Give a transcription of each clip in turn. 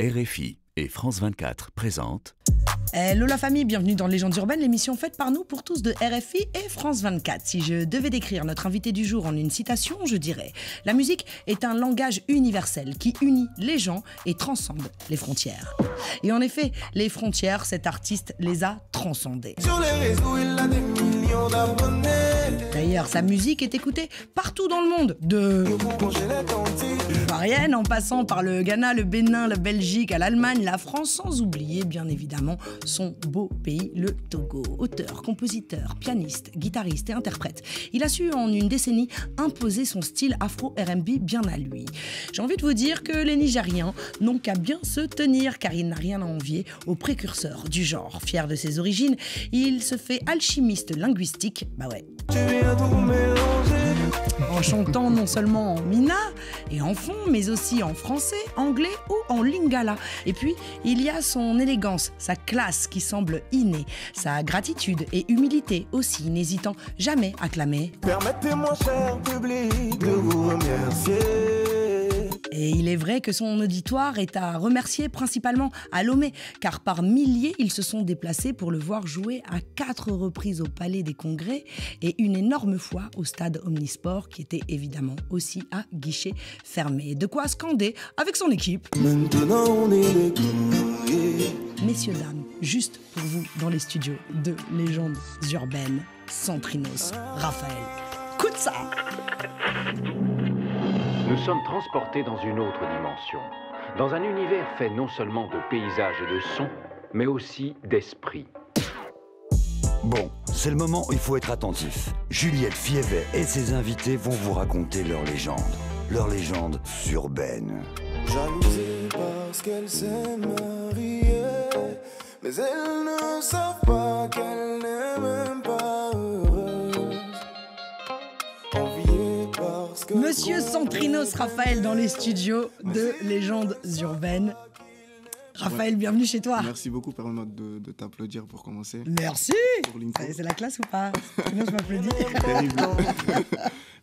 RFI et France 24 présentent... Hello la famille, bienvenue dans Légendes urbaines, l'émission faite par nous pour tous de RFI et France 24. Si je devais décrire notre invité du jour en une citation, je dirais « La musique est un langage universel qui unit les gens et transcende les frontières. » Et en effet, les frontières, cet artiste les a transcendées. Sur les réseaux, il a des millions d'abonnés. D'ailleurs, sa musique est écoutée partout dans le monde, de l'Ivoirienne en passant par le Ghana, le Bénin, la Belgique, à l'Allemagne, la France, sans oublier bien évidemment son beau pays, le Togo. Auteur, compositeur, pianiste, guitariste et interprète, il a su en une décennie imposer son style afro-R&B bien à lui. J'ai envie de vous dire que les Nigériens n'ont qu'à bien se tenir, car il n'a rien à envier aux précurseurs du genre. Fier de ses origines, il se fait alchimiste linguistique, bah ouais. En chantant non seulement en mina et en fon, mais aussi en français, anglais ou en lingala. Et puis, il y a son élégance, sa classe qui semble innée, sa gratitude et humilité aussi, n'hésitant jamais à clamer. Permettez-moi, cher public, de vous remercier. Et il est vrai que son auditoire est à remercier principalement à Lomé, car par milliers, ils se sont déplacés pour le voir jouer à 4 reprises au Palais des Congrès et une énorme fois au stade Omnisport, qui était évidemment aussi à guichet fermé. De quoi scander avec son équipe. Maintenant, on est les courriers. Messieurs, dames, juste pour vous dans les studios de Légendes urbaines, Centrinos, Raphaël. Écoute ça! Nous sommes transportés dans une autre dimension, dans un univers fait non seulement de paysages et de sons, mais aussi d'esprit. Bon, c'est le moment où il faut être attentif. Juliette Fievet et ses invités vont vous raconter leur légende urbaine. Jalousée parce qu'elle s'est mariée, mais elles ne savent pas qu'elle n'est même pas heureuse. Enviée parce que... Monsieur Centrinos Raphaël dans les studios de Légendes urbaines. Raphaël, bienvenue chez toi. Merci beaucoup, permets-moi de t'applaudir pour commencer. Merci. C'est la classe ou pas? Sinon, je m'applaudis. Terrible.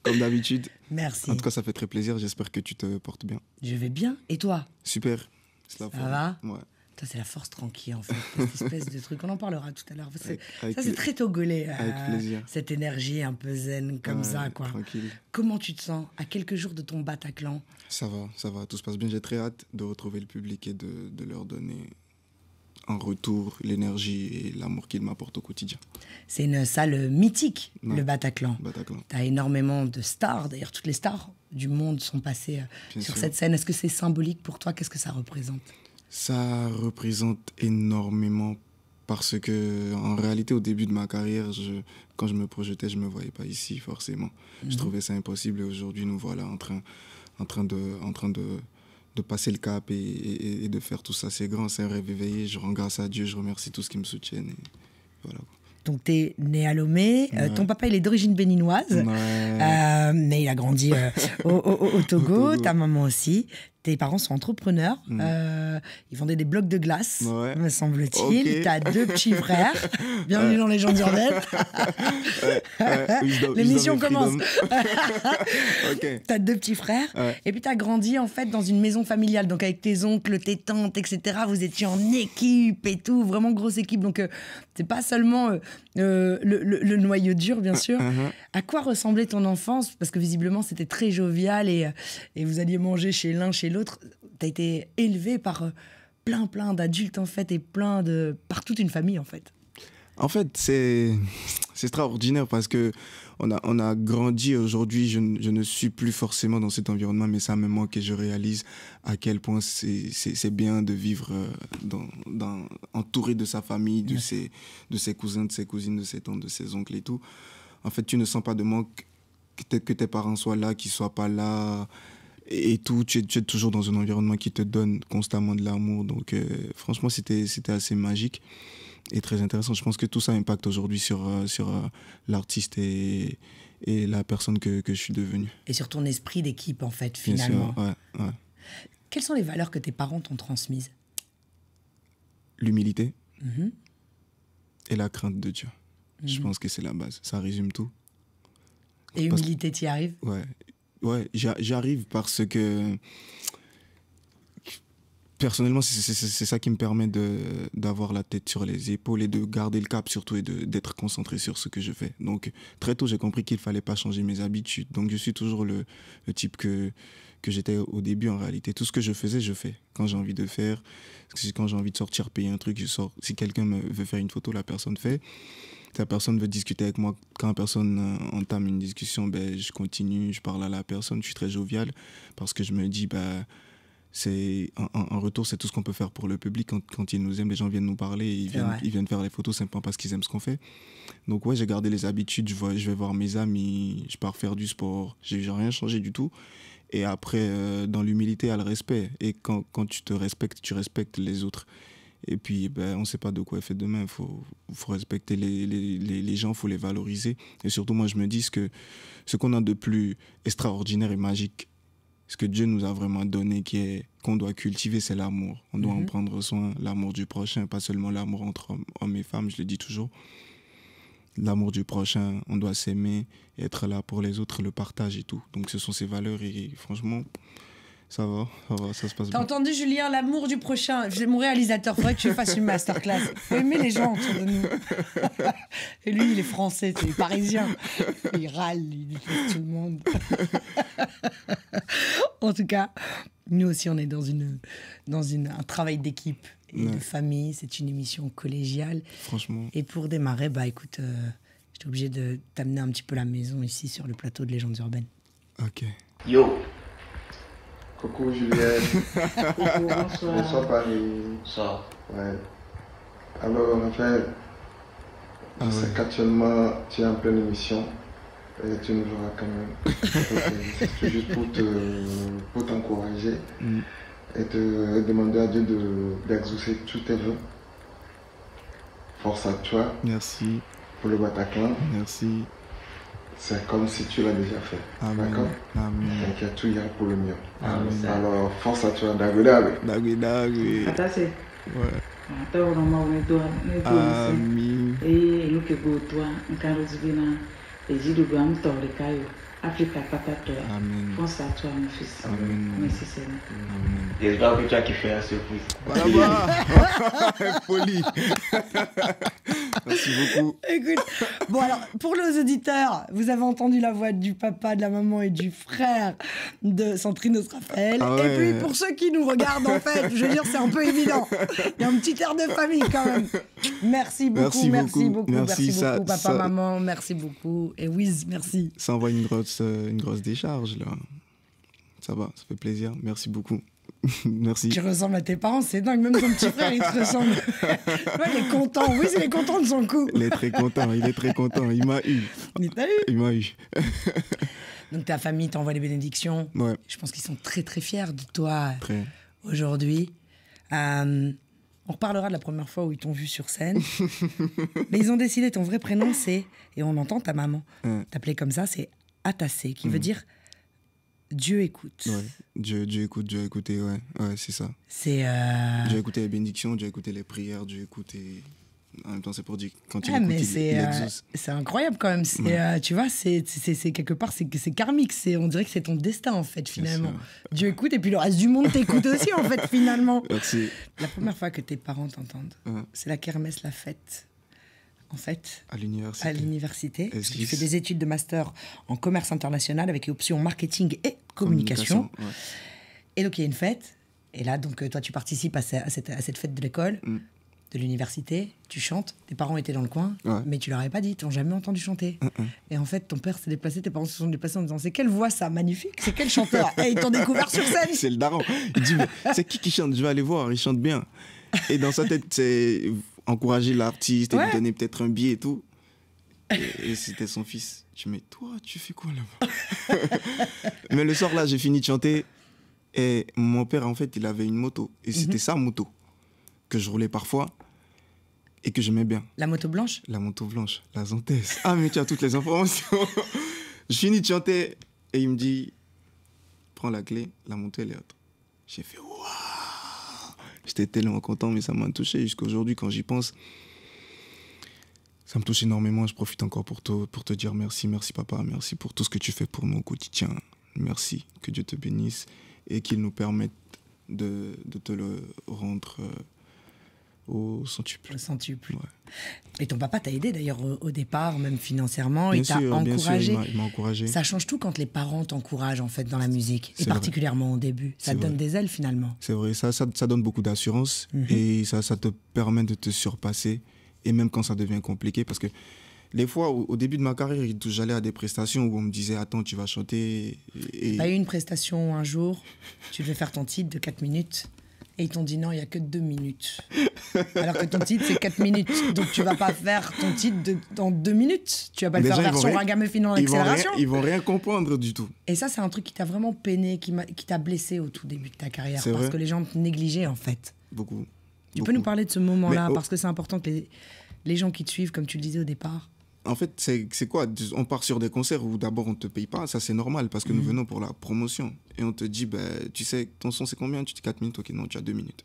Comme d'habitude. Merci. En tout cas, ça fait très plaisir. J'espère que tu te portes bien. Je vais bien. Et toi? Super. Ça va? Ouais. Toi, c'est la force tranquille, en fait. Cette espèce de truc. On en parlera tout à l'heure. Avec C'est très togolais. Avec plaisir. Cette énergie un peu zen, comme ça, quoi. Tranquille. Comment tu te sens à quelques jours de ton Bataclan? Ça va. Tout se passe bien. J'ai très hâte de retrouver le public et de leur donner en retour l'énergie et l'amour qu'ils m'apportent au quotidien. C'est une salle mythique, ouais. Le Bataclan. Tu as énormément de stars. D'ailleurs, toutes les stars du monde sont passées sur cette scène. Est-ce que c'est symbolique pour toi? Qu'est-ce que ça représente? Ça représente énormément parce que, en réalité, au début de ma carrière, quand je me projetais, je ne me voyais pas ici, forcément. Je trouvais ça impossible et aujourd'hui, nous voilà en train de passer le cap et de faire tout ça. C'est grand, c'est un rêve éveillé. Je rends grâce à Dieu, je remercie tous qui me soutiennent. Et voilà. Donc, tu es né à Lomé. Ouais. Ton papa, il est d'origine béninoise. Ouais. Mais il a grandi au Togo. Ta maman aussi. Tes parents sont entrepreneurs. Ils vendaient des blocs de glace, me semble-t-il. Okay. Tu as 2 petits frères. Bienvenue dans les gens urbaines. L'émission commence. Okay. Tu as 2 petits frères. Et puis, tu as grandi, en fait, dans une maison familiale. Donc, avec tes oncles, tes tantes, etc. Vous étiez en équipe et tout. Vraiment grosse équipe. Donc, c'est pas seulement le noyau dur, bien sûr. À quoi ressemblait ton enfance? Parce que, visiblement, c'était très jovial et vous alliez manger chez l'un, chez l'autre. Tu as été élevé par plein d'adultes, en fait, et par toute une famille, en fait. En fait, c'est extraordinaire parce que on a grandi. Aujourd'hui, je ne suis plus forcément dans cet environnement, mais ça me manque et je réalise à quel point c'est bien de vivre entouré de sa famille, de ses cousins, de ses cousines, de ses tantes, de ses oncles et tout. En fait, tu ne sens pas de manque que tes parents soient là, qu'ils ne soient pas là. Et tout, tu es toujours dans un environnement qui te donne constamment de l'amour. Donc, franchement, c'était assez magique et très intéressant. Je pense que tout ça impacte aujourd'hui sur l'artiste et la personne que je suis devenu. Et sur ton esprit d'équipe, en fait, finalement. Bien sûr, ouais. Quelles sont les valeurs que tes parents t'ont transmises? L'humilité et la crainte de Dieu. Je pense que c'est la base. Ça résume tout. Et humilité, t'y arrives? Ouais, j'arrive parce que Personnellement, c'est ça qui me permet d'avoir la tête sur les épaules et de garder le cap surtout et d'être concentré sur ce que je fais. Donc très tôt, j'ai compris qu'il ne fallait pas changer mes habitudes. Donc je suis toujours le type que j'étais au début en réalité. Tout ce que je faisais, je fais. Quand j'ai envie de faire, quand j'ai envie de sortir, payer un truc, je sors. Si quelqu'un veut faire une photo, la personne fait. Si la personne veut discuter avec moi, quand la personne entame une discussion, ben, je continue, je parle à la personne, je suis très jovial parce que je me dis... en retour, c'est tout ce qu'on peut faire pour le public. Quand ils nous aiment, les gens viennent nous parler, ils viennent faire les photos simplement parce qu'ils aiment ce qu'on fait. Donc ouais, j'ai gardé les habitudes, je vais voir mes amis, je pars faire du sport, j'ai rien changé du tout. Et après, dans l'humilité, il y a le respect. Et quand tu te respectes, tu respectes les autres. Et puis, on ne sait pas de quoi est fait demain. Il faut respecter les gens, il faut les valoriser. Et surtout, moi, je me dis que ce qu'on a de plus extraordinaire et magique, ce que Dieu nous a vraiment donné, qu'on doit cultiver, c'est l'amour. On doit en prendre soin, l'amour du prochain, pas seulement l'amour entre hommes et femmes, je le dis toujours. L'amour du prochain, on doit s'aimer, être là pour les autres, le partage et tout. Donc ce sont ces valeurs et franchement, ça va, ça se passe bien. T'as entendu, Julien, l'amour du prochain? Mon réalisateur, faudrait que tu fasses une masterclass. Faut aimer les gens autour de nous. Et lui, il est français, il est parisien. Il râle, il déteste tout le monde. En tout cas, nous aussi, on est dans un travail d'équipe et de famille. C'est une émission collégiale. Franchement. Et pour démarrer, écoute, j'étais obligé de t'amener un petit peu la maison ici sur le plateau de Légendes Urbaines. Ok. Yo. Coucou Juliette. Coucou, bonsoir. Bonsoir Paris. Bonsoir. Ouais. Alors Raphaël, je sais qu'actuellement tu es en pleine émission et tu nous joueras quand même. C'est juste pour t'encourager et te demander à Dieu d'exaucer tous tes vœux. Force à toi. Merci. Pour le Bataclan. Merci. C'est comme si tu l'as déjà fait. Amen. D'accord? Amen. T'inquiète, tout ira pour le mieux. Amen. Alors, force à toi, Dagoudagou. Dagui. Atase. Ouais. Ata uroma unedoa. Amen. Nuke gotwa. Nkarozibina. Ejidugu amtorikayo. Africa patato. Amen. Pense à toi, mon fils. Amen. Merci Seigneur. Amen. J'espère que tu as kiffé la surprise. Voilà. Poli. Merci beaucoup. Écoute, bon alors, pour nos auditeurs, vous avez entendu la voix du papa, de la maman et du frère de Centrinos Raphaël. Ah ouais. Et puis, pour ceux qui nous regardent, en fait, je veux dire, c'est un peu évident. Il y a un petit air de famille, quand même. Merci beaucoup, merci beaucoup, papa, maman, merci beaucoup. Et Wiz, merci. Ça envoie une grosse décharge, là. Ça va, ça fait plaisir. Merci beaucoup. Merci. Tu ressembles à tes parents, c'est dingue. Même ton petit frère, il te ressemble. Ouais, il est content. Oui, il est content de son coup. Il est très content. Il m'a eu. Il m'a eu. Donc ta famille t'envoie les bénédictions. Ouais. Je pense qu'ils sont très très fiers de toi très. Aujourd'hui. On reparlera de la première fois où ils t'ont vu sur scène. Mais ils ont décidé, ton vrai prénom c'est, et on entend ta maman t'appeler comme ça, c'est Atase, qui veut dire Dieu écoute. Ouais. Dieu écoute, Dieu a écouté, ouais, c'est ça. C'est Dieu a écouté les bénédictions, Dieu a écouté les prières, Dieu a écouté... En même temps, c'est pour dire quand il écoute, il exauce. C'est incroyable quand même. Tu vois, c'est quelque part, c'est karmique. On dirait que c'est ton destin, en fait, finalement. Dieu écoute et puis le reste du monde t'écoute aussi, en fait, finalement. Merci. La première fois que tes parents t'entendent, c'est la kermesse, la fête. En fait, à l'université, parce que tu fais des études de master en commerce international avec option marketing et communication. Ouais. Et donc, il y a une fête. Et là, donc, toi, tu participes à cette fête de l'école, de l'université. Tu chantes. Tes parents étaient dans le coin, mais tu leur avais pas dit. Ils t'ont jamais entendu chanter. Et en fait, ton père s'est déplacé, tes parents se sont déplacés en disant c'est quelle voix ça, magnifique. C'est quel chanteur. Et ils t'ont découvert sur scène. C'est le daron. Il dit c'est qui chante. Je vais aller voir. Il chante bien. Et dans sa tête, c'est encourager l'artiste et lui donner peut-être un billet et tout. Et c'était son fils. Je me dis, toi, tu fais quoi là-bas? Mais le soir là, j'ai fini de chanter. Et mon père, en fait, il avait une moto. Et c'était sa moto que je roulais parfois et que j'aimais bien. La moto blanche? La moto blanche, la Zantès. Ah, mais tu as toutes les informations. Je finis de chanter et il me dit, prends la clé, la moto, elle est autre. J'ai fait, waouh! J'étais tellement content, mais ça m'a touché. Jusqu'à aujourd'hui, quand j'y pense, ça me touche énormément. Je profite encore pour te dire merci. Merci, papa. Merci pour tout ce que tu fais pour nous au quotidien. Merci. Que Dieu te bénisse et qu'il nous permette de te le rendre au centuple. Au centuple. Ouais. Et ton papa t'a aidé d'ailleurs au départ, même financièrement, il t'a Bien encouragé. sûr, il m'a encouragé. Ça change tout quand les parents t'encouragent en fait dans la musique, et C'est particulièrement au début. Ça C'est te donne vrai. des ailes finalement. C'est vrai, ça donne beaucoup d'assurance et ça te permet de te surpasser, et même quand ça devient compliqué, parce que les fois, au début de ma carrière, j'allais à des prestations où on me disait « Attends, tu vas chanter » et... T'as eu une prestation un jour, tu devais faire ton titre de 4 minutes, et ils t'ont dit non, il n'y a que 2 minutes. Alors que ton titre, c'est 4 minutes. Donc tu vas pas faire ton titre dans 2 minutes. Tu vas pas le Déjà, faire ils vont version rien- ragamuffin en Ils vont, rien, accélération. ils vont rien comprendre du tout. Et ça, c'est un truc qui t'a vraiment peiné, qui t'a blessé au tout début de ta carrière. C'est Parce vrai. que les gens te négligeaient en fait. Beaucoup. Tu peux nous parler de ce moment-là, Mais, parce que c'est important que les gens qui te suivent, comme tu le disais au départ. En fait, c'est quoi? On part sur des concerts où d'abord on ne te paye pas, ça c'est normal parce que nous venons pour la promotion. Et on te dit, bah, tu sais, ton son c'est combien? Tu dis 4 minutes, ok, non, tu as 2 minutes.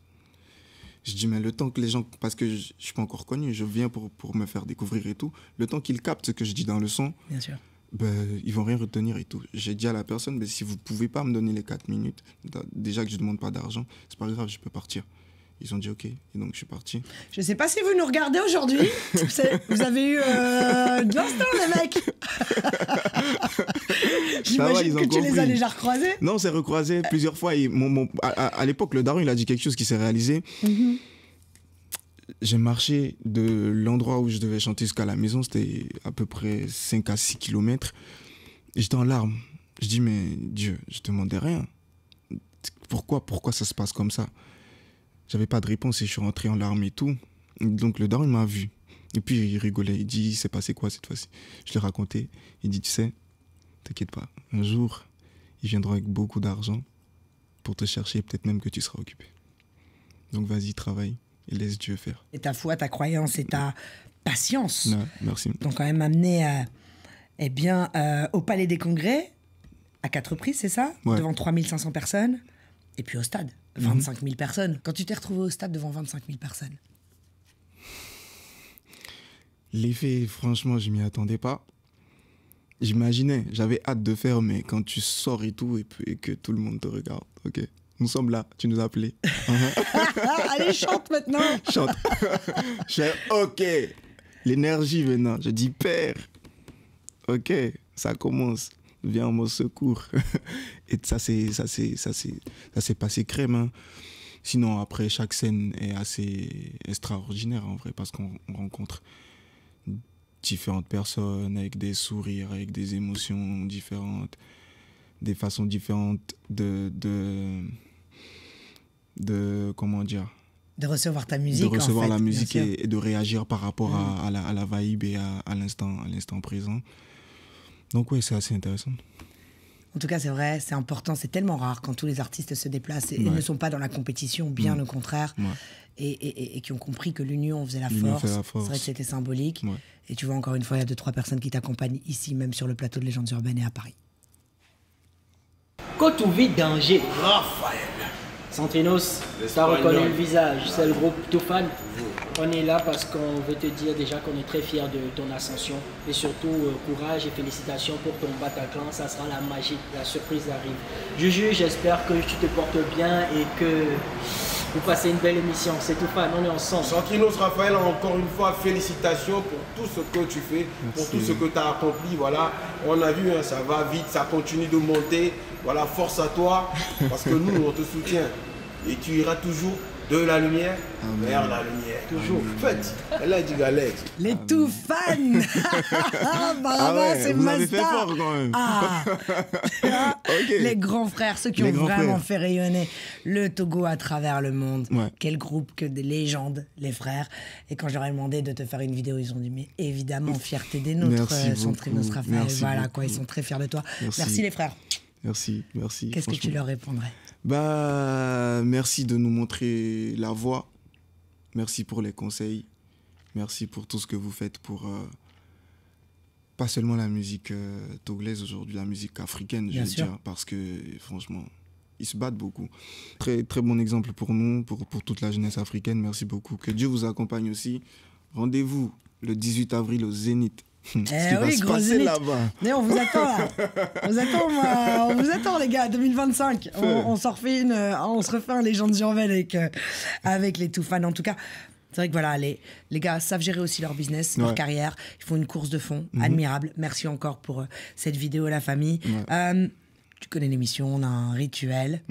Je dis, mais le temps que les gens, parce que je ne suis pas encore connu, je viens pour me faire découvrir et tout, le temps qu'ils captent ce que je dis dans le son, Bien sûr. ben, ils vont rien retenir et tout. J'ai dit à la personne, ben, si vous ne pouvez pas me donner les 4 minutes, déjà que je ne demande pas d'argent, c'est pas grave, je peux partir. Ils ont dit ok, et donc je suis parti. Je sais pas si vous nous regardez aujourd'hui. Vous avez eu de l'instant, les mecs. J'imagine que tu les as déjà recroisés. Non, on s'est recroisés plusieurs fois. Et à l'époque, le daron, il a dit quelque chose qui s'est réalisé. J'ai marché de l'endroit où je devais chanter jusqu'à la maison, c'était à peu près 5 à 6 kilomètres. Et j'étais en larmes. Je dis, mais Dieu, je te demandais rien. Pourquoi ça se passe comme ça? J'avais pas de réponse et je suis rentré en larmes et tout. Donc le daron, il m'a vu. Et puis il rigolait, il dit, c'est passé quoi cette fois-ci? Je l'ai raconté. Il dit, tu sais, t'inquiète pas, un jour, ils viendront avec beaucoup d'argent pour te chercher, peut-être même que tu seras occupé. Donc vas-y, travaille et laisse Dieu faire. Et ta foi, ta croyance et ta patience Non, merci. t'ont quand même amené au Palais des Congrès, à 4 reprises, c'est ça? Ouais. Devant 3500 personnes. Et puis au stade, 25 000 personnes. Quand tu t'es retrouvé au stade devant 25 000 personnes. L'effet, franchement, je m'y attendais pas. J'imaginais, j'avais hâte de faire, mais quand tu sors et tout, et que tout le monde te regarde, ok, nous sommes là, tu nous as appelés. Allez, chante maintenant. Chante. Je fais, ok, l'énergie maintenant. Je dis, Père, ok, ça commence, viens à mon secours. Et ça s'est passé crème. Hein. Sinon, après, chaque scène est assez extraordinaire en vrai, parce qu'on rencontre différentes personnes avec des sourires, avec des émotions différentes, des façons différentes de comment dire, De recevoir ta musique, de recevoir en fait, la musique bien sûr. et de réagir par rapport à la vibe et à l'instant présent. Donc oui, c'est assez intéressant. En tout cas, c'est vrai, c'est important, c'est tellement rare quand tous les artistes se déplacent et ne sont pas dans la compétition, bien au contraire, et qui ont compris que l'union faisait la L'union force. fait la force. C'est vrai que c'était symbolique. Ouais. Et tu vois, encore une fois, il y a 2-3 personnes qui t'accompagnent ici, même sur le plateau de Légendes Urbaines et à Paris. Quand tu vis danger, Raphaël. Santrinos, t'as reconnu le visage, c'est le groupe Toufan. On est là parce qu'on veut te dire déjà qu'on est très fiers de ton ascension et surtout courage et félicitations pour ton Bataclan, ça sera la magie, la surprise arrive. Juju, j'espère que tu te portes bien et que vous passez une belle émission, c'est Toufan, on est ensemble. Santrinos, Raphaël, encore une fois, félicitations pour tout ce que tu fais, pour tout ce que tu as accompli. Voilà, on a vu, hein, ça va vite, ça continue de monter. Voilà, force à toi, parce que nous, on te soutient. Et tu iras toujours de la lumière vers la lumière. Toujours. En fait, elle a dit Alex. Les Toufan. Bravo, ouais, c'est vous avez Mazda. fait fort quand même. Okay. Les grands frères, ceux qui Les ont grands vraiment frères. fait rayonner le Togo à travers le monde. Ouais. Quel groupe, que des légendes, les frères. Et quand je leur ai demandé de te faire une vidéo, ils ont dit mais évidemment, fierté des nôtres, Merci Santrinos beaucoup. Raphaël. Merci Voilà beaucoup. quoi, ils sont très fiers de toi. Merci. Merci les frères. Merci. Qu'est-ce que tu franchement. leur répondrais? Bah, merci de nous montrer la voie. Merci pour les conseils. Merci pour tout ce que vous faites pour pas seulement la musique togolaise aujourd'hui, la musique africaine, je Bien veux sûr. dire, parce que franchement, ils se battent beaucoup. Très, très bon exemple pour nous, pour toute la jeunesse africaine. Merci beaucoup. Que Dieu vous accompagne aussi. Rendez-vous le 18 avril au Zénith Ce qui va se passer là-bas. Mais on vous attend là. On vous attend les gars, 2025. On se refait un Légendes urbaines avec les Toufan. En tout cas, c'est vrai que voilà, les gars savent gérer aussi leur business, leur carrière. Ils font une course de fond admirable. Merci encore pour cette vidéo, la famille. Tu connais l'émission, on a un rituel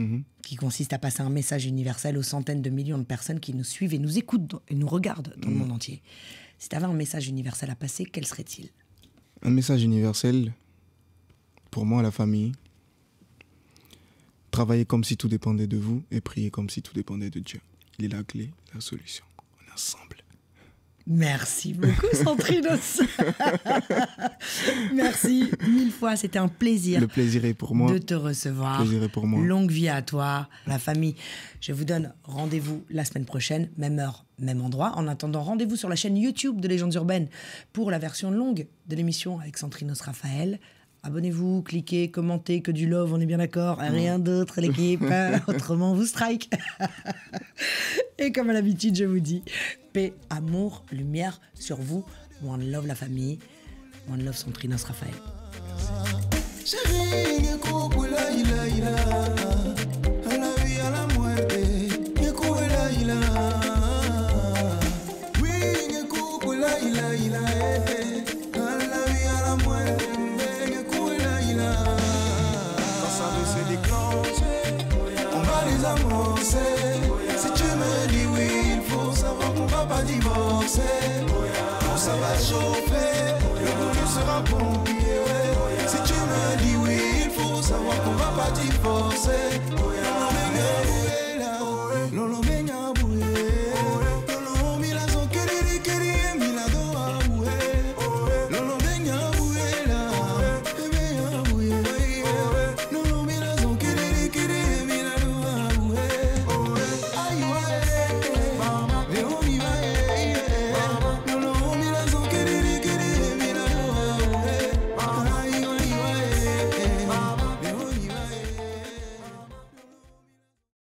qui consiste à passer un message universel aux centaines de millions de personnes qui nous suivent et nous écoutent et nous regardent dans le monde entier. Si tu avais un message universel à passer, quel serait-il? Un message universel, pour moi, la famille. Travaillez comme si tout dépendait de vous et priez comme si tout dépendait de Dieu. Il est la clé, la solution. On est ensemble. Merci beaucoup, Centrinos. Merci 1000 fois, c'était un plaisir. Le plaisir est pour moi. De te recevoir. Le plaisir est pour moi. Longue vie à toi, la famille. Je vous donne rendez-vous la semaine prochaine, même heure, même endroit. En attendant, rendez-vous sur la chaîne YouTube de Légendes urbaines pour la version longue de l'émission avec Centrinos Raphaël. Abonnez-vous, cliquez, commentez, que du love, on est bien d'accord. Rien d'autre, l'équipe. Autrement, on vous strike. Et comme à l'habitude, je vous dis, paix, amour, lumière sur vous. One love la famille. One love Centrinos Raphaël. Si tu me dis oui, il faut savoir qu'on va pas divorcer. Quand ça va chauffer, le boulot sera bon. Si tu me dis oui, il faut savoir qu'on va pas divorcer.